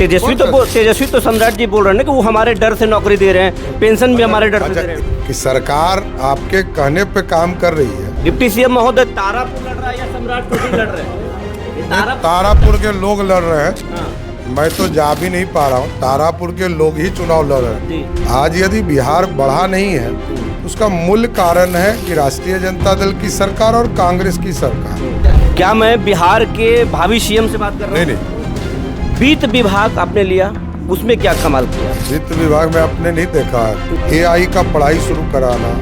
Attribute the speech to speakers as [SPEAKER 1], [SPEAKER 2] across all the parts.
[SPEAKER 1] तेजस्वी तो सम्राट जी बोल रहे हैं ना कि वो हमारे डर से नौकरी दे रहे हैं, पेंशन भी हमारे डर से दे रहे हैं।
[SPEAKER 2] कि सरकार आपके कहने पे काम कर रही है।
[SPEAKER 1] डिप्टी सीएम महोदय तारापुर लड़ रहा है या सम्राट चौधरी लड़ रहे हैं?
[SPEAKER 2] तारापुर के लोग लड़ रहे हैं।
[SPEAKER 1] हाँ।
[SPEAKER 2] मैं तो जा भी नहीं पा रहा हूँ। तारापुर के लोग ही चुनाव लड़ रहे हैं। आज यदि बिहार बढ़ा नहीं है तो उसका मूल कारण है कि राष्ट्रीय जनता दल की सरकार और कांग्रेस की सरकार।
[SPEAKER 1] क्या मैं बिहार के भावी सीएम से बात कर रहा हूँ?
[SPEAKER 2] नहीं,
[SPEAKER 1] वित्त विभाग आपने लिया, उसमें क्या कमाल किया?
[SPEAKER 2] वित्त विभाग में आपने नहीं देखा AI का पढ़ाई शुरू कराना,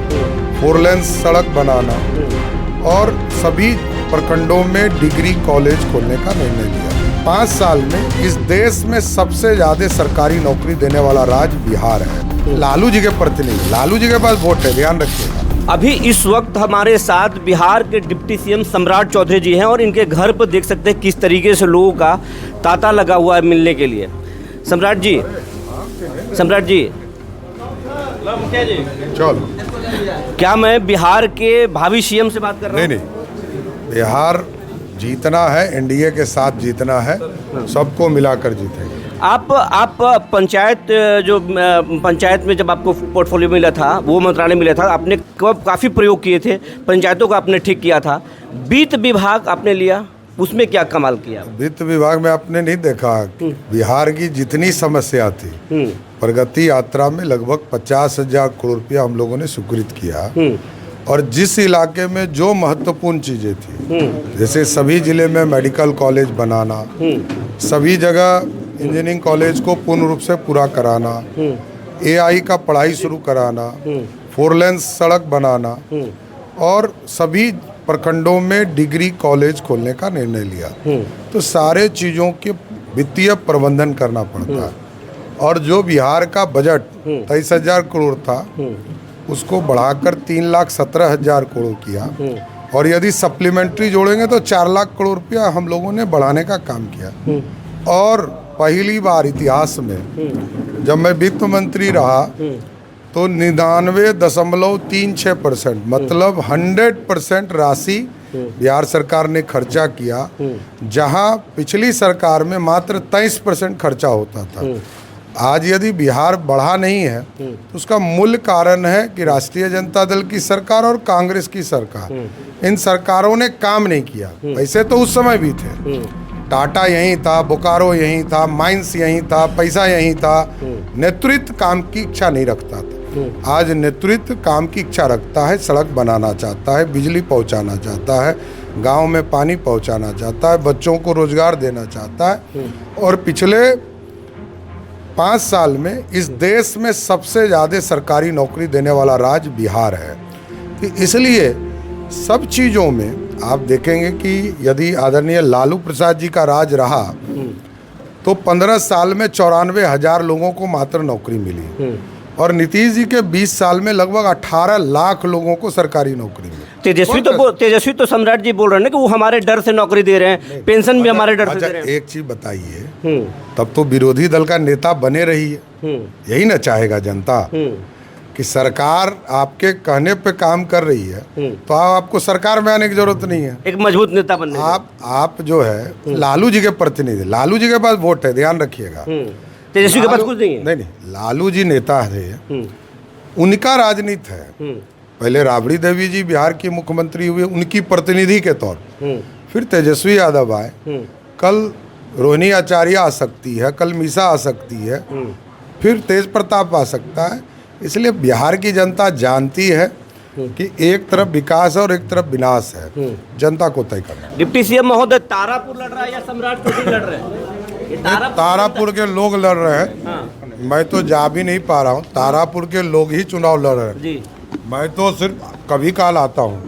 [SPEAKER 2] 4 लेन सड़क बनाना और सभी प्रखंडों में डिग्री कॉलेज खोलने का निर्णय लिया। 5 साल में इस देश में सबसे ज्यादा सरकारी नौकरी देने वाला राज्य बिहार है। लालू जी के प्रतिनिधि, लालू जी के पास वोट है, ध्यान रखिएगा।
[SPEAKER 1] अभी इस वक्त हमारे साथ बिहार के डिप्टी सीएम सम्राट चौधरी जी हैं और इनके घर पर देख सकते हैं किस तरीके से लोगों का तांता लगा हुआ है मिलने के लिए। सम्राट जी
[SPEAKER 2] चलो,
[SPEAKER 1] क्या मैं बिहार के भावी सीएम से बात कर रहा हूँ?
[SPEAKER 2] नहीं, बिहार जीतना है, NDA के साथ जीतना है, सबको मिलाकर जीतेंगे।
[SPEAKER 1] आप पंचायत में जब आपको पोर्टफोलियो मिला था, वो मंत्रालय मिला था, आपने काफ़ी प्रयोग किए थे, पंचायतों को आपने ठीक किया था। वित्त विभाग आपने लिया, उसमें क्या कमाल किया?
[SPEAKER 2] वित्त विभाग में आपने नहीं देखा बिहार की जितनी समस्या थी, प्रगति यात्रा में लगभग 50,000 करोड़ रुपया हम लोगों ने स्वीकृत किया। और जिस इलाके में जो महत्वपूर्ण चीज़ें थी, जैसे सभी जिले में मेडिकल कॉलेज बनाना, सभी जगह इंजीनियरिंग कॉलेज को पूर्ण रूप से पूरा कराना, AI का पढ़ाई शुरू कराना, 4 लेन सड़क बनाना और सभी प्रखंडों में डिग्री कॉलेज खोलने का निर्णय लिया। तो सारे चीज़ों के वित्तीय प्रबंधन करना पड़ता है। और जो बिहार का बजट 23,000 करोड़ था, उसको बढ़ाकर 3,17,000 करोड़ किया। और यदि सप्लीमेंट्री जोड़ेंगे तो 4 लाख करोड़ रुपया हम लोगों ने बढ़ाने का काम किया। और पहली बार इतिहास में जब मैं वित्त मंत्री रहा तो 99.36%, मतलब 100% राशि बिहार सरकार ने खर्चा किया, जहां पिछली सरकार में मात्र 23% खर्चा होता था। आज यदि बिहार बढ़ा नहीं है तो उसका मूल कारण है कि राष्ट्रीय जनता दल की सरकार और कांग्रेस की सरकार, इन सरकारों ने काम नहीं किया। पैसे तो उस समय भी थे, टाटा यहीं था, बोकारो यहीं था, माइंस यहीं था, पैसा यहीं था, नेतृत्व काम की इच्छा नहीं रखता था। आज नेतृत्व काम की इच्छा रखता है, सड़क बनाना चाहता है, बिजली पहुंचाना चाहता है, गांव में पानी पहुंचाना चाहता है, बच्चों को रोजगार देना चाहता है। और पिछले 5 साल में इस देश में सबसे ज़्यादा सरकारी नौकरी देने वाला राज्य बिहार है। इसलिए सब चीज़ों में आप देखेंगे कि यदि आदरणीय लालू प्रसाद जी का राज रहा तो 15 साल में 94,000 लोगों को मात्र नौकरी मिली। और नीतीश जी के 20 साल में लगभग 18 लाख लोगों को सरकारी नौकरी मिली।
[SPEAKER 1] तेजस्वी तो सम्राट जी बोल रहे हैं ना कि वो हमारे डर से नौकरी दे रहे हैं, पेंशन भी हमारे डर से दे रहे हैं।
[SPEAKER 2] एक चीज बताइए, तब तो विरोधी दल का नेता बने रही है, यही ना चाहेगा जनता कि सरकार आपके कहने पे काम कर रही है, तो आपको सरकार में आने की जरूरत नहीं है।
[SPEAKER 1] एक मजबूत नेता बनने
[SPEAKER 2] आप जो है लालू जी के प्रतिनिधि, लालू जी के पास वोट है, ध्यान रखिएगा।
[SPEAKER 1] तेजस्वी के पास कुछ नहीं है।
[SPEAKER 2] नहीं, लालू जी नेता थे, उनका राजनीति है। पहले राबड़ी देवी जी बिहार की मुख्यमंत्री हुए, उनकी प्रतिनिधि के तौर, फिर तेजस्वी यादव आए, कल रोहिणी आचार्य आ सकती है, कल मीसा आ सकती है, फिर तेज प्रताप आ सकता है। इसलिए बिहार की जनता जानती है कि एक तरफ विकास है और एक तरफ विनाश है, जनता को तय करना।
[SPEAKER 1] डिप्टी सीएम महोदय तारापुर लड़ रहा है या सम्राट चौधरी लड़ रहे हैं?
[SPEAKER 2] तारापुर के लोग लड़ रहे हैं। मैं तो जा भी नहीं पा रहा हूँ। तारापुर के लोग ही चुनाव लड़ रहे हैं। मैं तो सिर्फ कभी काल आता हूँ।